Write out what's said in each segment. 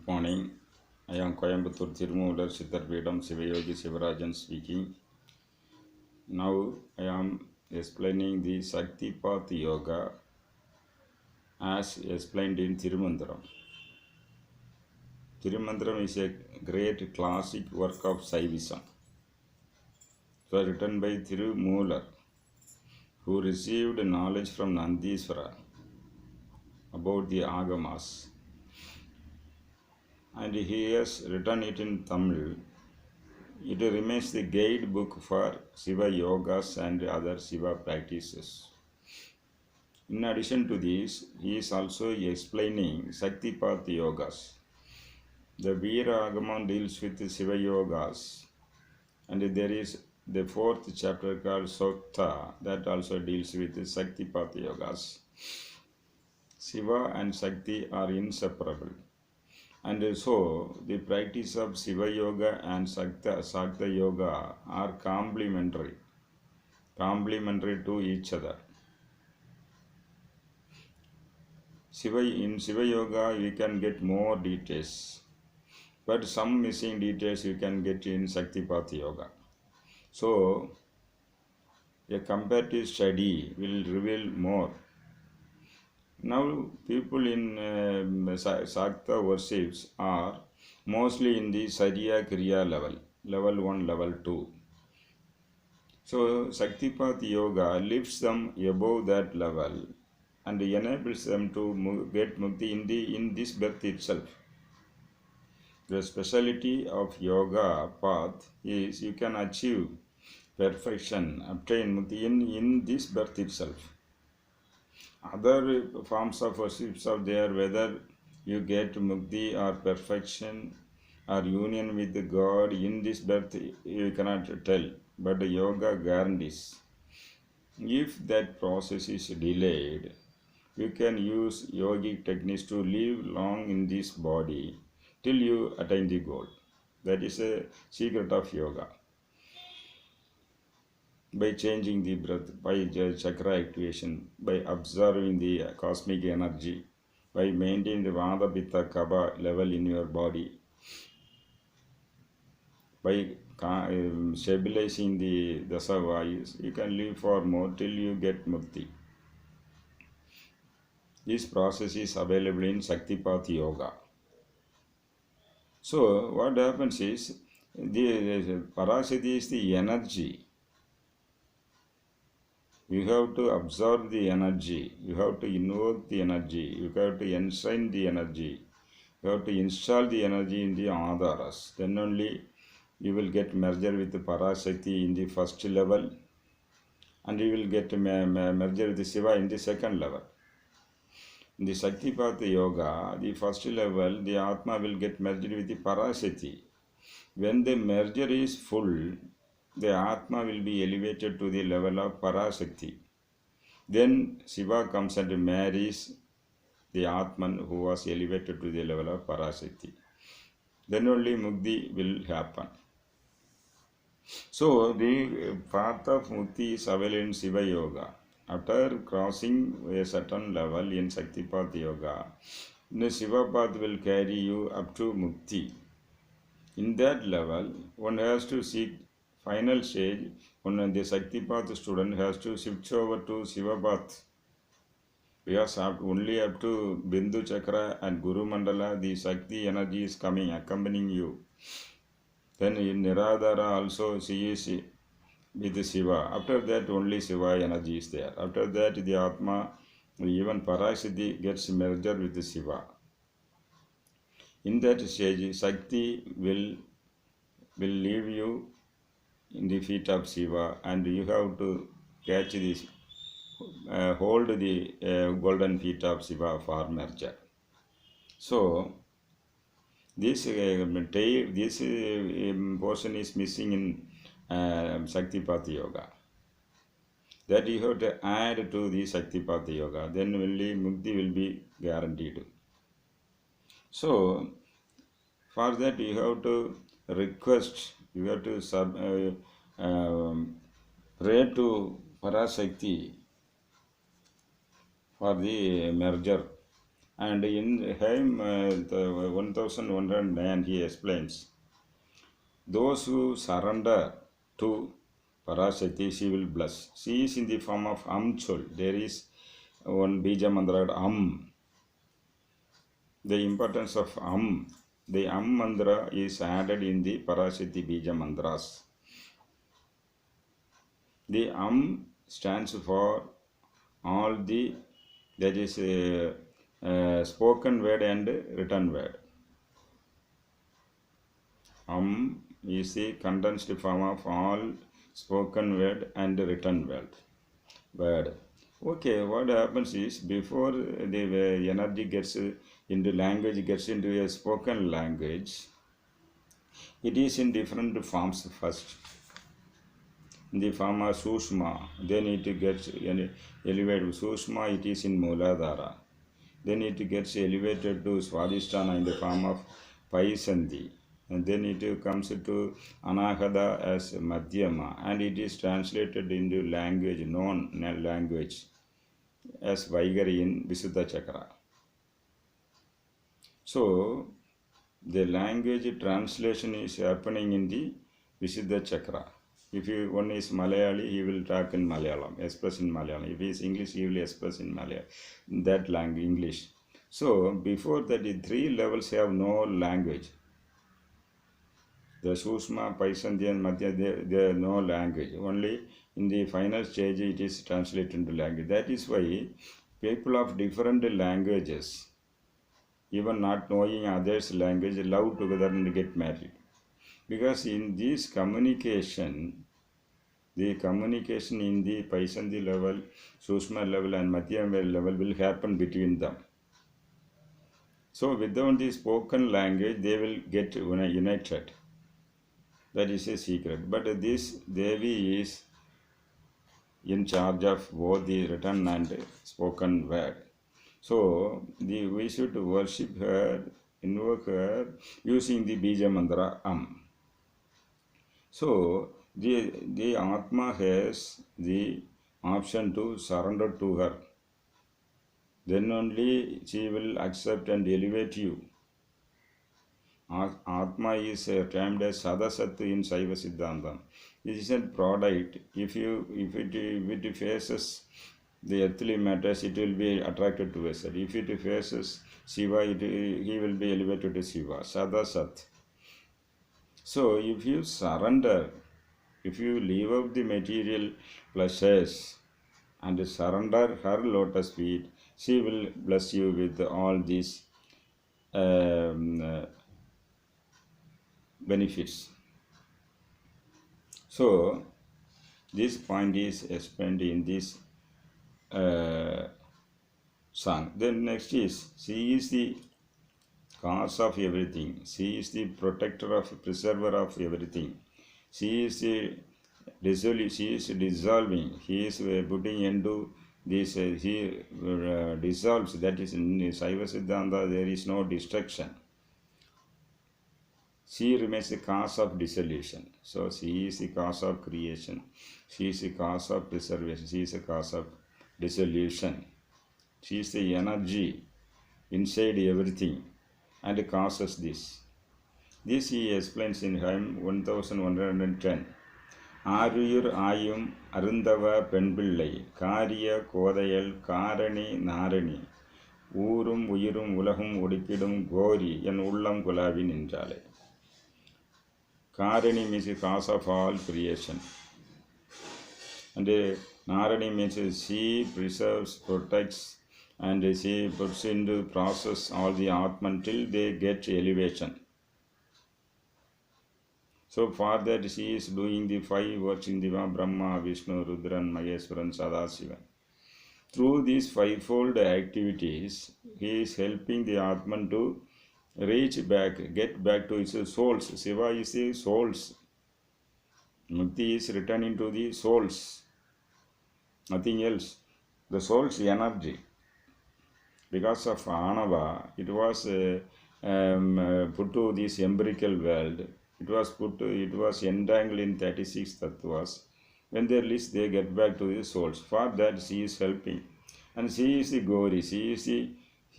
Good morning. I am Coimbatore Thirumantiram Shaktipath Sivayogi Sivarajan speaking. Now I am explaining the Shaktipath Yoga as explained in Thirumantiram. Thirumantiram is a great classic work of Saivism. It was written by Thirumantiram, who received knowledge from Nandiswara about the Agamas, and he has written it in Tamil. It remains the guidebook for Shiva yogas and other Shiva practices. In addition to this, he is also explaining Shaktipath yogas. The Veera Agama deals with Shiva yogas, and there is the fourth chapter called Sokta that also deals with Shaktipath yogas. Shiva and Shakti are inseparable. And so, the practice of Shiva Yoga and Shakta Yoga are complementary to each other. In Shiva Yoga, we can get more details, but some missing details you can get in Shaktipath Yoga. So, a comparative study will reveal more. Now, people in Shakta worships are mostly in the Sariya Kriya level 1, level 2. So, Shaktipath Yoga lifts them above that level and enables them to get mukti in this birth itself. The speciality of yoga path is you can achieve perfection, obtain mukti in this birth itself. Other forms of worships are there, whether you get mukti or perfection or union with God in this birth, you cannot tell, but the yoga guarantees. If that process is delayed, you can use yogic techniques to live long in this body till you attain the goal. That is a secret of yoga. By changing the breath, by chakra activation, by observing the cosmic energy, by maintaining the Vata Pitta Kapha level in your body, by stabilizing the Dasa Vayus, you can live for more till you get mukti. This process is available in Shaktipath Yoga. So, what happens is, the Parashakti is the energy. You have to absorb the energy, you have to invoke the energy, you have to enshrine the energy, you have to install the energy in the Adharas. Then only you will get merger with the Parashakti in the first level, and you will get merger with the Shiva in the second level. In the Shaktipath Yoga, the first level, the Atma will get merged with the Parashakti. When the merger is full, the Atma will be elevated to the level of Parashakti. Then Shiva comes and marries the Atman who was elevated to the level of Parashakti. Then only Mukti will happen. So, the path of Mukti is available in Shiva Yoga. After crossing a certain level in Shaktipath Yoga, the Shiva path will carry you up to Mukti. In that level, one has to seek final stage. When the Shaktipath student has to shift over to Shiva path. Because only up to Bindu Chakra and Guru Mandala, the Shakti energy is coming, accompanying you. Then in Niradhara also she is with Shiva. After that only Shiva energy is there. After that the Atma, even Parashakti gets merged with the Shiva. In that stage, Shakti will leave you in the feet of Shiva, and you have to catch this, hold the golden feet of Shiva for merger. So, this portion is missing in Shaktipath Yoga. That you have to add to the Shaktipath Yoga, then only Mukti will be guaranteed. So, for that you have to request, you have to pray to Parashakti for the merger, And in him, the 1109, he explains, those who surrender to Parashakti, she will bless. She is in the form of Amchol. There is one Bija Mantra, The importance of The mantra is added in the Parashakti Bija Mantras. The stands for all the, that is spoken word and written word. Is the condensed form of all spoken word and written word. Okay, what happens is, before the energy gets into language, gets into a spoken language, it is in different forms first. In the form of Sushma, then it gets elevated. Sushma, it is in Mooladhara. Then it gets elevated to Swadhisthana in the form of Paisandhi. And then it comes to Anahada as Madhyama, and it is translated into language, non-language, as Vaigari in Visuddha Chakra. So, the language translation is happening in the Visuddha Chakra. If one is Malayali, he will talk in Malayalam, express in Malayalam. If he is English, he will express in Malayalam, that language, English. So, before that, the three levels have no language. The Sushma, Paisandhi and Madhya, they have no language. Only in the final stage it is translated into language. That is why people of different languages, even not knowing others' language, love together and get married. Because in this communication, the communication in the Paisandhi level, Sushma level and Madhyam level will happen between them. So without the spoken language, they will get united. That is a secret. But this Devi is in charge of both the written and spoken word. So we should worship her, invoke her using the Bija Mantra So the Atma has the option to surrender to her. Then only she will accept and elevate you. Atma is termed as Sadasat in Saiva Siddhantam. This is a product. If it faces the earthly matters, it will be attracted to us. If it faces Shiva, he will be elevated to Shiva. Sadasat. So if you surrender, if you leave out the material pleasures and surrender her lotus feet, she will bless you with all these benefits. So this point is explained in this song. Then next is, she is the cause of everything. She is the protector preserver of everything. She is dissolving. He is putting into this. He dissolves. That is in Saiva Siddhanta. There is no destruction. She remains the cause of dissolution. So she is the cause of creation. She is the cause of preservation. She is the cause of dissolution. She is the energy inside everything and causes this. This he explains in hymn 1110. Aruyur Ayum Arundava Penpillai Kariya Kodayal Karani Narani Uurum Uyirum Ulahum Udikidum Gori Yan Ullam Kulavi Ninjale. Karani means the cause of all creation. And Narani means she preserves, protects, and she puts into process all the Atman until they get elevation. So for that she is doing the 5 works in Diva, Brahma, Vishnu, Rudran, Maheswaran, Sadasivan. Through these 5-fold activities, he is helping the Atman to reach back, get back to its souls. Shiva is the souls. Mukti is returning to the souls. Nothing else. The soul's energy. Because of Anava, it was put to this empirical world. It was entangled in 36 tattvas. When they release, they get back to the souls. For that, she is helping. And she is the Gauri. She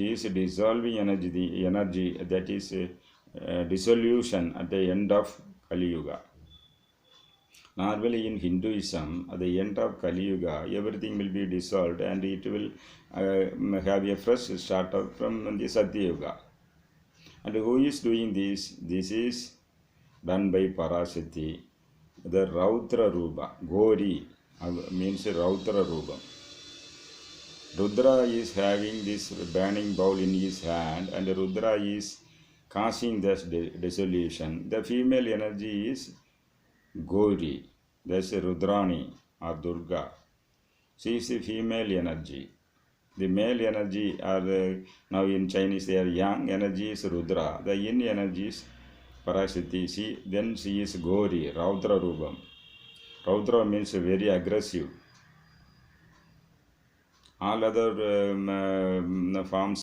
He is dissolving energy that is dissolution at the end of Kali Yuga. Normally in Hinduism, at the end of Kali Yuga, everything will be dissolved and it will have a fresh start up from the Satya Yuga. And who is doing this? This is done by Parashakti, the Rautra Rupa. Gori means Rautra Rupa. Rudra is having this burning bowl in his hand, and Rudra is causing this dissolution. The female energy is Gauri, that's Rudrani or Durga. She is the female energy. The male energy are now in Chinese they are yang energy is Rudra. The yin energy is Parashakti. Then she is Gauri, Raudra Rupam. Raudra means very aggressive. All other forms